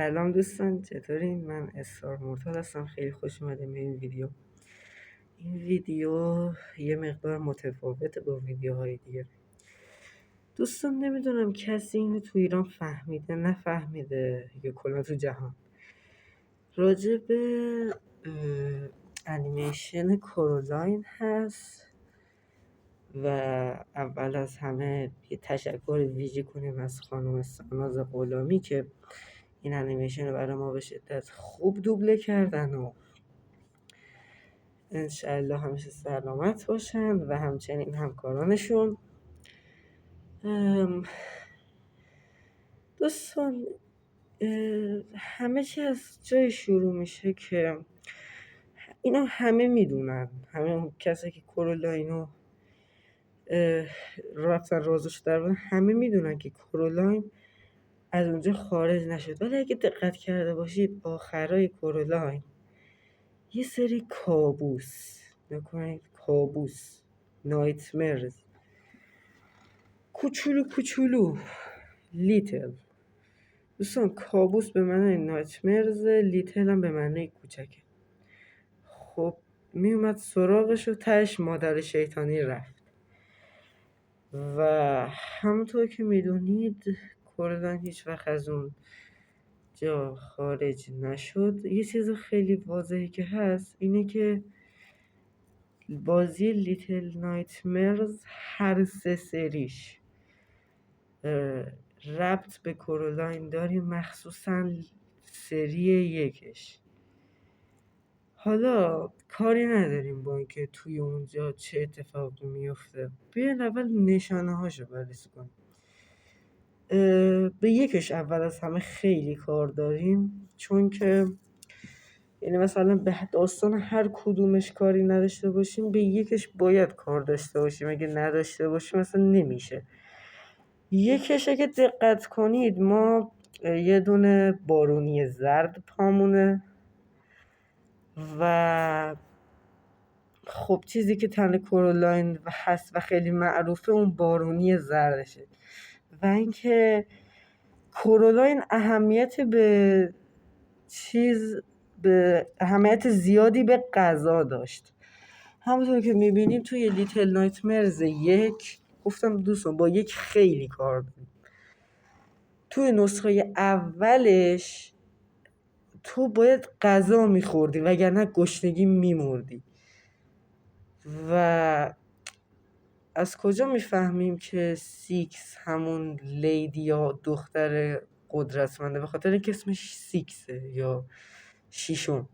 سلام دوستان، چطورین؟ من اسرار مرتضی هستم. خیلی خوش اومدیم به این ویدیو. این ویدیو یه مقدار متفاوته با ویدیوهای دیگه. دوستان نمیدونم کسی اینو تو ایران فهمیده نفهمیده یا کلا تو جهان راجع به انیمیشن کورالاین هست و اول از همه یه تشکر ویژه کنیم از خانم ساناز غلامی که این انیمیشن رو برای ما به شدت خوب دوبله کردن و انشالله همیشه سلامت باشن و همچنین همکارانشون. دوستان همه چی از جای شروع میشه که اینا همه میدونن، همه اون کسی که کورالاینو رفتن رازش در همه میدونن که کورالاین از اونجا خارج نشد، ولی اگه دقت کرده باشید آخرای کورالاین یه سری کابوس نکنید، کابوس نایتمرز کوچولو لیتل. دوستان کابوس به معنی نایتمرز، لیتل هم به معنی کوچکه. خب میومد سراغش و تهش مادر شیطانی رفت و همونطور که میدونید کورالاین هیچ وقت از اون جا خارج نشد. یه چیز خیلی واضحی که هست اینه که بازی لیتل نایتمرز هر سه سریش ربط به کورالاین داریم، مخصوصا سری یکش. حالا کاری نداریم با اینکه توی اونجا چه اتفاقی میفته، بیاین اول نشانه هاشو بررسی کنیم. به یکش اول از همه خیلی کار داریم، چون که یعنی مثلا به داستان هر کدومش کاری نداشته باشیم، به یکش باید کار داشته باشیم. اگه نداشته باشیم مثلا نمیشه. یکش اگه دقت کنید ما یه دونه بارونی زرد پامونه و خب چیزی که تن کورالاین هست و خیلی معروفه اون بارونی زردشه و اینکه کورالاین اهمیت زیادی به غذا داشت. همونطور که میبینیم توی لیتل نایتمرز یک، گفتم دوستان با یک خیلی کار داریم. توی نسخه اولش تو باید غذا میخوردی وگرنه گشنگی میمردی. و از کجا میفهمیم که سیکس همون لیدی یا دختر قدرتمنده؟ به خاطر اینکه اسمش سیکسه یا شیشم.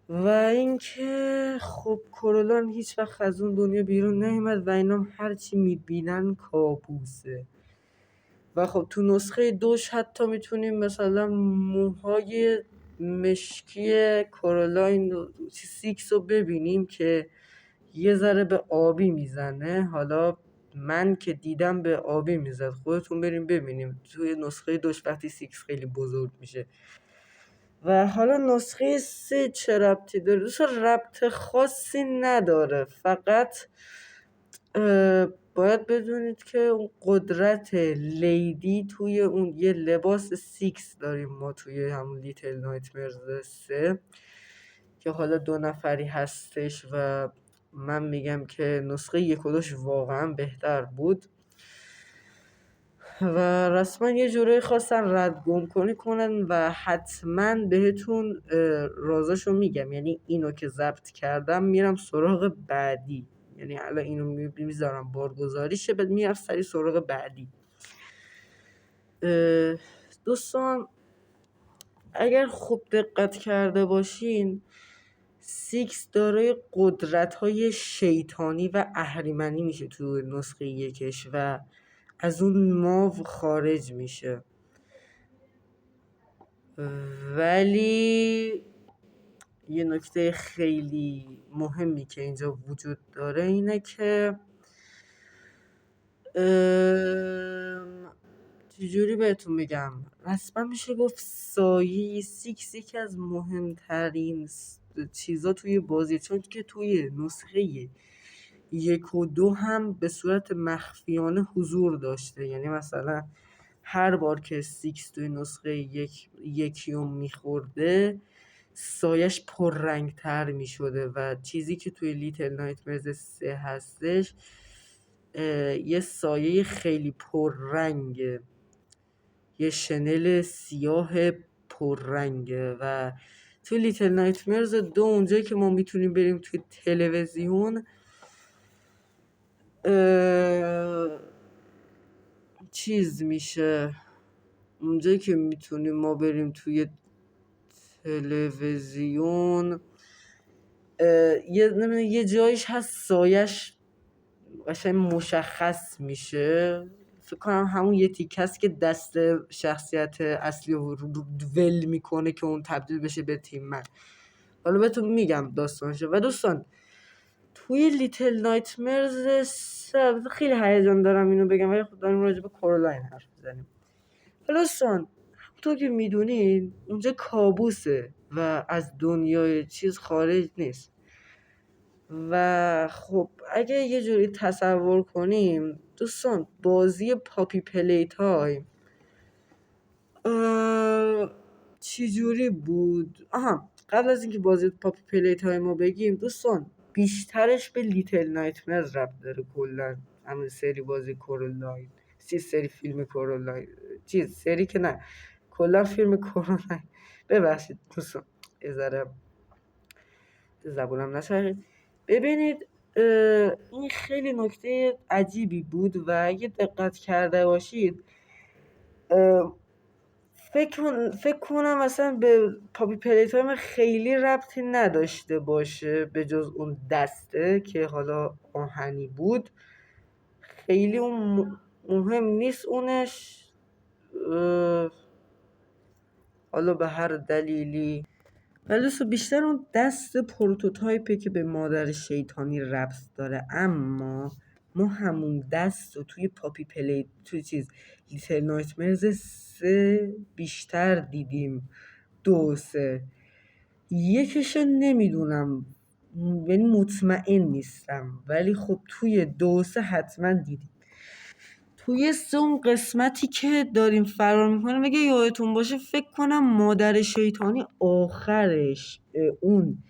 و اینکه خب کورالاین هیچ وقت از اون دنیا بیرون نیومد و اینا هرچی میبینن کابوسه. و خب تو نسخه دوش حتی میتونیم مثلا موهای مشکی کورالاین سیکس رو ببینیم که یه ذره به آبی میزنه. حالا من که دیدم به آبی میزد، خودتون بریم ببینیم توی نسخه دوش وقتی سیکس خیلی بزرگ میشه. و حالا نسخه 3 چه ربطی داره؟ دوستان ربط خاصی نداره، فقط باید بدونید که اون قدرت لیدی توی اون یه لباس سیکس داریم ما توی همون لیتل نایتمرز 3 که حالا 2 نفری هستش و من میگم که نسخه 1 و 2 واقعا بهتر بود و رسما یه جوری خواستن رد کنن و حتما بهتون رازاشو میگم. یعنی اینو که ضبط کردم میرم سراغ بعدی، یعنی الان اینو میذارم بارگذاریشه بعد میرم سری سراغ بعدی. دوستان اگر خوب دقت کرده باشین سیکس دارای قدرت‌های شیطانی و اهریمنی میشه تو نسخه یکش و از اون ماو خارج میشه. ولی یه نکته خیلی مهمی که اینجا وجود داره اینه که چجوری بهتون بگم، رسما میشه گفت سایه سیکس یکی از مهمترین چیزا توی بازی، چون که توی نسخه 1 و 2 هم به صورت مخفیانه حضور داشته. یعنی مثلا هر بار که سیکس توی نسخه یکیوم میخورده سایش پررنگ تر میشده و چیزی که توی لیتل نایتمرز 3 هستش یه سایه خیلی پررنگه، یه شنل سیاه پررنگه و توی لیتل نایتمرز 2 اونجایی که ما میتونیم بریم توی تلویزیون چیز میشه، اونجایی که میتونیم ما بریم توی تلویزیون یه جایش هست سایش قشنگ مشخص میشه، فکر کنم همون یه تیکه است که دست شخصیت اصلی رو ول میکنه که اون تبدیل بشه به تیم من. حالا بهتون میگم داستانشه. و دوستان توی لیتل نایتمرز خیلی هیجان دارم اینو بگم ولی خب داریم راجع به کورالاین حرف میزنیم. حالا دوستان همونطور که میدونین اونجا کابوسه و از دنیای چیز خارج نیست و خب اگه یه جوری تصور کنیم دوستان بازی پاپی پلی تایم چی جوری بود؟ قبل از اینکه بازی پاپی پلی تایم رو بگیم دوستان بیشترش به لیتل نایتمرز ربط داره، کلا همین سری بازی کورالاین، سری فیلم کورالاین، چیز سری که نه کلا فیلم کورالاین. ببخشید دوستان یه ذره زبونم نچرخید. ببینید این خیلی نکته عجیبی بود و اگه دقت کرده باشید فکر کنم مثلا به پاپی پلی تایم خیلی ربطی نداشته باشه به جز اون دسته که حالا آهنی بود، خیلی اون مهم نیست اونش، حالا به هر دلیلی. ولی بیشتر اون دست پروتوتایپه که به مادر شیطانی ربط داره، اما ما همون دست رو توی پاپی پلی توی لیتل نایتمرز 3 بیشتر دیدیم. 2 3 یکیشو نمیدونم، یعنی مطمئن نیستم، ولی خب توی 2 3 حتما دیدیم. توی اون قسمتی که داریم فرار میکنیم اگه یادتون باشه فکر کنم مادر شیطانی آخرش اون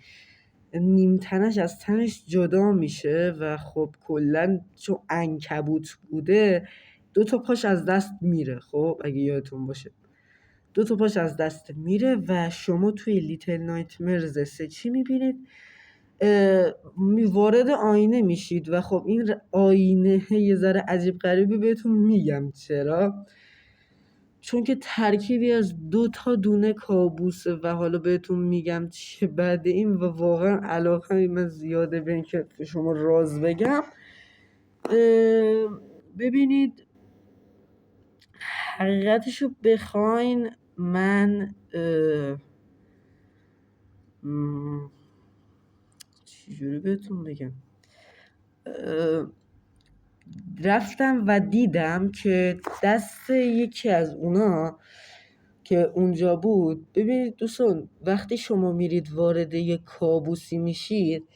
نیمتنش از تنش جدا میشه و خب کلا چون عنکبوت بوده 2 پاش از دست میره. خب اگه یادتون باشه 2 پاش از دست میره و شما توی لیتل نایتمرز 3 چی میبینید؟ وارد آینه میشید و خب این آینه یه ذره عجیب غریبی بهتون میگم چرا، چون که ترکیبی از 2 دونه کابوسه و حالا بهتون میگم چه بعد این و واقعا علاقه من زیاده به این که شما راز بگم. ببینید حقیقتشو بخواین من چجوری بهتون بگم، رفتم و دیدم که دست یکی از اونا که اونجا بود. ببینید دوستان وقتی شما میرید وارد یک کابوسی میشید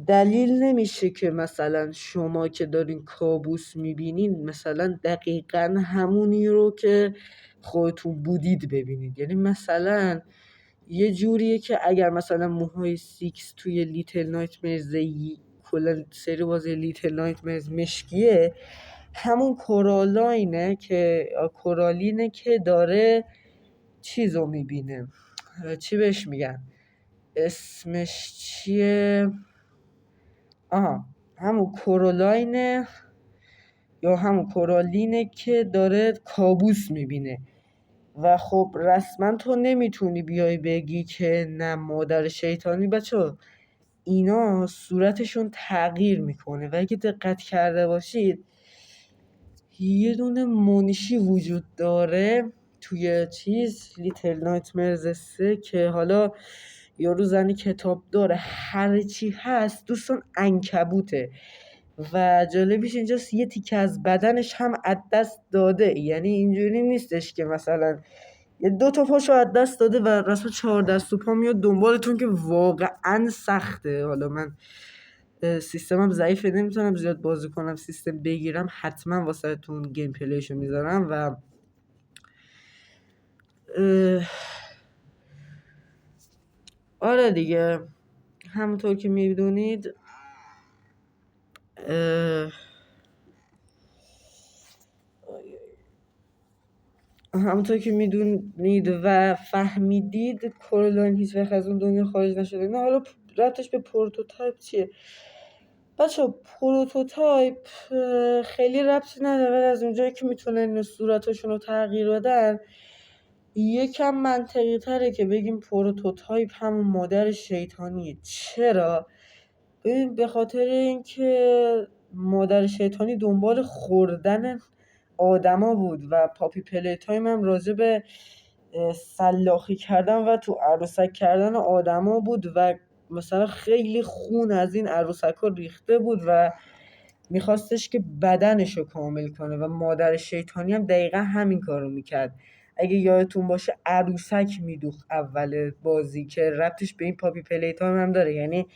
دلیل نمیشه که مثلا شما که دارین کابوس میبینین مثلا دقیقا همونی رو که خودتون بودید ببینید. یعنی مثلا یه جوریه که اگر مثلا موهای سیکس توی لیتل نایتمرز کلا سری بازی لیتل نایتمرز مشکیه، همون کورالینه که داره چیزو میبینه، چی بهش میگن اسمش چیه، همون کورالاینه یا همون کورالینه که داره کابوس میبینه و خب رسما تو نمیتونی بیای بگی که نه مادر شیطانی. بچه اینا صورتشون تغییر میکنه و اگه دقت کرده باشید یه دونه منشی وجود داره توی لیتل نایتمرز 3 که حالا یارو زنی کتاب داره هر چی هست دوستان عنکبوته و جالبیش اینجاست یه تیکه از بدنش هم از دست داده. یعنی اینجوری نیستش که مثلا یه 2 پاشو از دست داده و رسما 4 دست و پا میاد دنبالتون که واقعا سخته. حالا من سیستمم ضعیفه نمیتونم زیاد بازی کنم، سیستم بگیرم حتما واسه تون گیم پلیشو میذارم و اه، آره دیگه، همونطور که میدونید همونطور که میدونید و فهمیدید کورالین هیچ وقت از اون دنیا خارج نشده. نه حالا ربطش به پروتوتایپ چیه بچه؟ پروتوتایپ خیلی ربطی نداره، ولی از اونجایی که میتونن صورتشون رو تغییر بدن یکم منطقی تره که بگیم پروتوتایپ همون مادر شیطانیه. چرا؟ ببین، به خاطر اینکه مادر شیطانی دنبال خوردن آدما بود و پاپی پلی تایم هم راجع به سلاخی کردن و تو عروسک کردن آدما بود و مثلا خیلی خون از این عروسک ها ریخته بود و میخواستش که بدنشو کامل کنه و مادر شیطانی هم دقیقا همین کارو میکرد. اگه یادتون باشه عروسک میدوخت اول بازی که ربطش به این پاپی پلی تایم هم داره. یعنی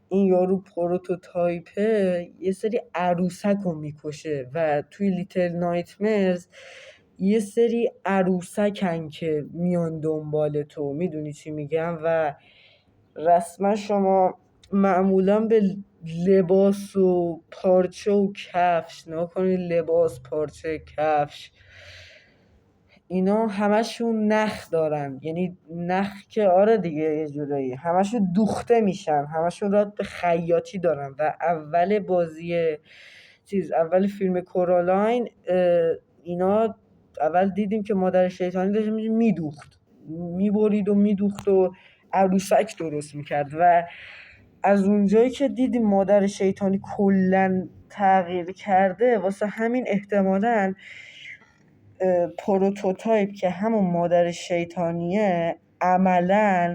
این یارو پروتوتایپه یه سری عروسک رو میکشه و توی لیتل نایتمرز یه سری عروسکن که میان دنبال تو، میدونی چی میگم؟ و رسما شما معمولا به لباس و پارچه و کفش نکنید، لباس، پارچه، کفش، اینا همشون نخ دارن. یعنی نخ که آره دیگه، یه جورایی همشون دوخته میشن، همشون راد به خیاطی دارن. و اول بازی اول فیلم کورالاین اینا اول دیدیم که مادر شیطانی داشت میدوخت، میبرید و میدوخت و عروسک درست میکرد. و از اونجایی که دیدیم مادر شیطانی کلن تغییر کرده، واسه همین احتمالاً پروتوتایپ که همون مادر شیطانیه عملاً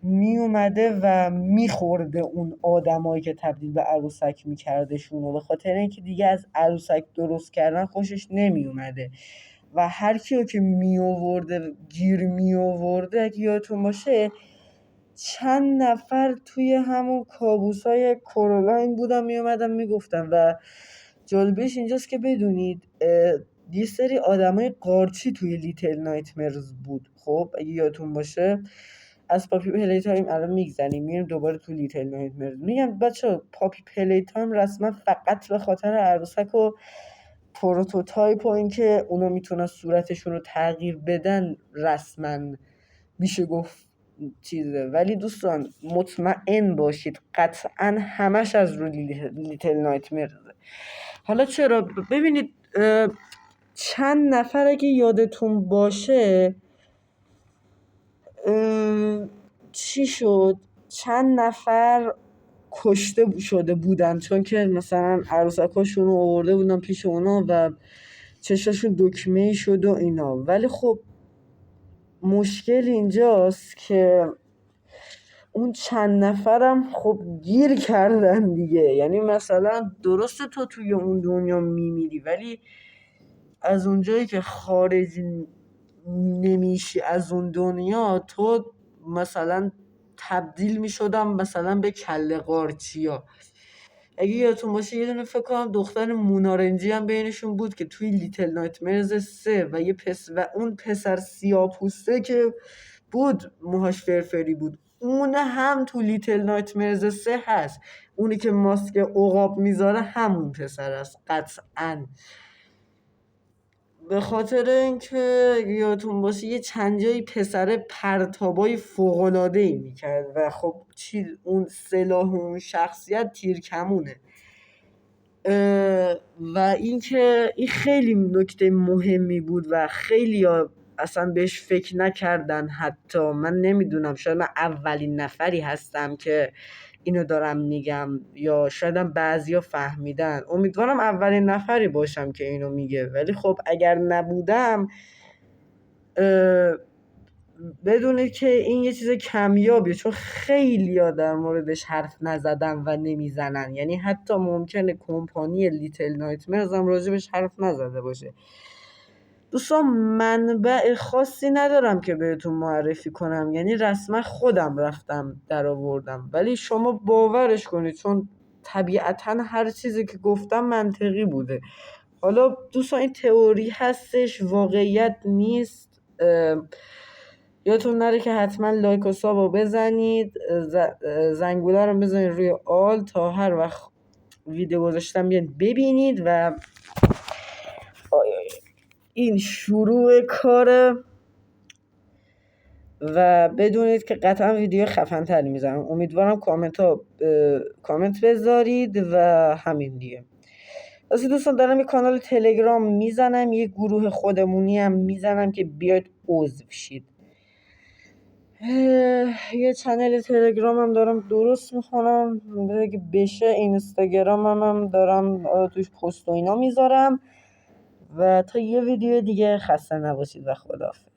میومده و میخورده اون آدمایی که تبدیل به عروسک میکردشون، و به خاطر اینکه دیگه از عروسک درست کردن خوشش نمیومده و هر کیو که میآورده گیر میآورده. اگه یادتون باشه چند نفر توی همون کابوسای کورالاین بودن میومدن میگفتن. و جالبش اینجاست که بدونید یه سری آدمای قارچی توی لیتل نایتمرز بود. خب اگه یادتون باشه، از پاپی پلی تایم الان میگذنیم میریم دوباره تو لیتل نایتمرز. میگم بچه پاپی پلی تایم رسما فقط به خاطر عروسک و پروتوتایپ و اینکه اونا میتونن صورتشون رو تغییر بدن رسما میشه گفت چیزه. ولی دوستان مطمئن باشید قطعا همش از رو لیتل نایتمرزه. حالا چرا؟ ببینید چند نفر اگه یادتون باشه چی شد، چند نفر کشته شده بودن چون که مثلا عروسکاشون رو آورده بودن پیش اونا و چشاشون دکمه‌ای شد و اینا. ولی خب مشکل اینجاست که اون چند نفرم خب گیر کردن دیگه. یعنی مثلا درسته تو توی اون دنیا میمیری، ولی از اونجایی که خارج نمیشی از اون دنیا، تو مثلا تبدیل میشدم مثلا به کله قارچیا. اگه یادتون باشه یه دونه فکر کنم دختر مونارنجی هم بینشون بود که توی لیتل نایتمرز 3 و و اون پسر سیاپوسته که بود موهاش فرفری بود، اون هم تو لیتل نایتمرز 3 هست. اونی که ماسک عقاب میذاره همون پسر است قطعاً. به خاطر اینکه یادتون باشه یه چند جایی پسر پرتابای فوق‌العاده‌ای میکرد و خب اون سلاح اون شخصیت تیرکمونه. و اینکه این خیلی نکته مهمی بود و خیلی اصلا بهش فکر نکردن. حتی من نمیدونم، شاید من اولین نفری هستم که اینو دارم میگم یا شاید هم بعضیا فهمیدن. امیدوارم اولین نفری باشم که اینو میگه، ولی خب اگر نبودم بدونید که این یه چیز کمیابیه، چون خیلی ها در موردش حرف نزدن و نمیزنن. یعنی حتی ممکنه کمپانی لیتل نایتمرز هم راجبش حرف نزده باشه. دوستان منبع خاصی ندارم که بهتون معرفی کنم، یعنی رسما خودم رفتم در آوردم، ولی شما باورش کنید چون طبیعتا هر چیزی که گفتم منطقی بوده. حالا دوستان این تئوری هستش، واقعیت نیست. یادتون نره که حتما لایک و سابو بزنید، زنگوله رو بزنید روی آل تا هر وقت ویدیو گذاشتم بیان ببینید. و این شروع کاره و بدونید که قطعا ویدیو خفن تری میزنم. امیدوارم کامنت بذارید و همین دیگه. واسه دوستان دارم یه کانال تلگرام میزنم، یه گروه خودمونی هم میزنم که بیاید عضو شید. یه چنل تلگرام هم دارم درست میکنم اگه بشه. اینستاگرام هم دارم توش پست و اینا میذارم. و تا یه ویدیو دیگه خسته نباشید و خداحافظ.